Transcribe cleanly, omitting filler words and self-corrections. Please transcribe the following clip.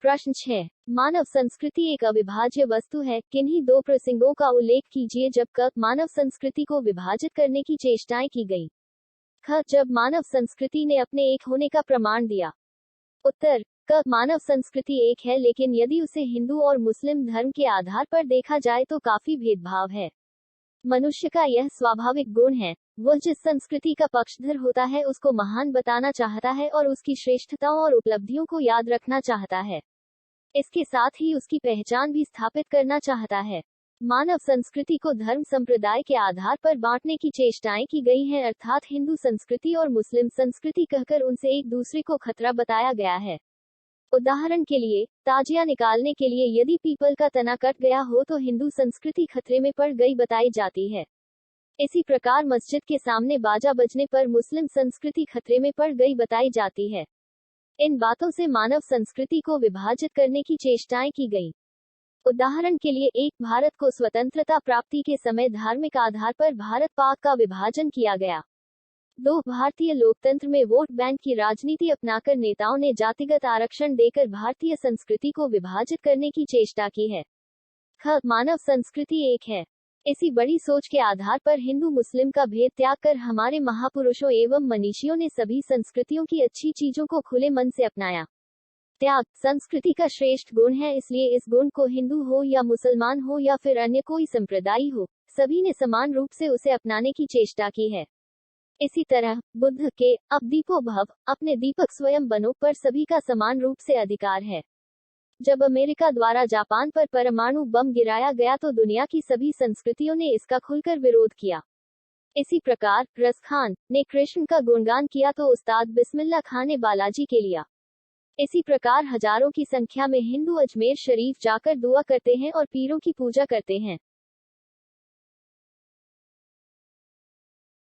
प्रश्न 6। मानव संस्कृति एक अविभाज्य वस्तु है। किन्हीं दो प्रसंगों का उल्लेख कीजिए जब क मानव संस्कृति को विभाजित करने की चेष्टाएं की गई। ख जब मानव संस्कृति ने अपने एक होने का प्रमाण दिया। उत्तर क मानव संस्कृति एक है, लेकिन यदि उसे हिंदू और मुस्लिम धर्म के आधार पर देखा जाए तो काफी भेदभाव है। मनुष्य का यह स्वाभाविक गुण है, वह जिस संस्कृति का पक्षधर होता है उसको महान बताना चाहता है और उसकी श्रेष्ठताओं और उपलब्धियों को याद रखना चाहता है। इसके साथ ही उसकी पहचान भी स्थापित करना चाहता है। मानव संस्कृति को धर्म संप्रदाय के आधार पर बांटने की चेष्टाएं की गई हैं, अर्थात हिंदू संस्कृति और मुस्लिम संस्कृति कहकर उनसे एक दूसरे को खतरा बताया गया है। उदाहरण के लिए, ताजिया निकालने के लिए यदि पीपल का तना कट गया हो तो हिंदू संस्कृति खतरे में पड़ गई बताई जाती है। इसी प्रकार मस्जिद के सामने बाजा बजने पर मुस्लिम संस्कृति खतरे में पड़ गई बताई जाती है। इन बातों से मानव संस्कृति को विभाजित करने की चेष्टाएं की गई। उदाहरण के लिए, एक भारत को स्वतंत्रता प्राप्ति के समय धार्मिक आधार पर भारत पाक का विभाजन किया गया। 2 भारतीय लोकतंत्र में वोट बैंक की राजनीति अपनाकर नेताओं ने जातिगत आरक्षण देकर भारतीय संस्कृति को विभाजित करने की चेष्टा की है। ख मानव संस्कृति एक है। इसी बड़ी सोच के आधार पर हिंदू मुस्लिम का भेद त्याग कर हमारे महापुरुषों एवं मनीषियों ने सभी संस्कृतियों की अच्छी चीजों को खुले मन से अपनाया। त्याग संस्कृति का श्रेष्ठ गुण है, इसलिए इस गुण को हिंदू हो या मुसलमान हो या फिर अन्य कोई संप्रदाय हो, सभी ने समान रूप से उसे अपनाने की चेष्टा की है। इसी तरह बुद्ध के अब दीपो भव, अपने दीपक स्वयं बनो पर सभी का समान रूप से अधिकार है। जब अमेरिका द्वारा जापान पर परमाणु बम गिराया गया तो दुनिया की सभी संस्कृतियों ने इसका खुलकर विरोध किया। इसी प्रकार रस खान ने कृष्ण का गुणगान किया तो उस्ताद बिस्मिल्लाह खान ने बालाजी के लिया। इसी प्रकार हजारों की संख्या में हिंदू अजमेर शरीफ जाकर दुआ करते हैं और पीरों की पूजा करते हैं।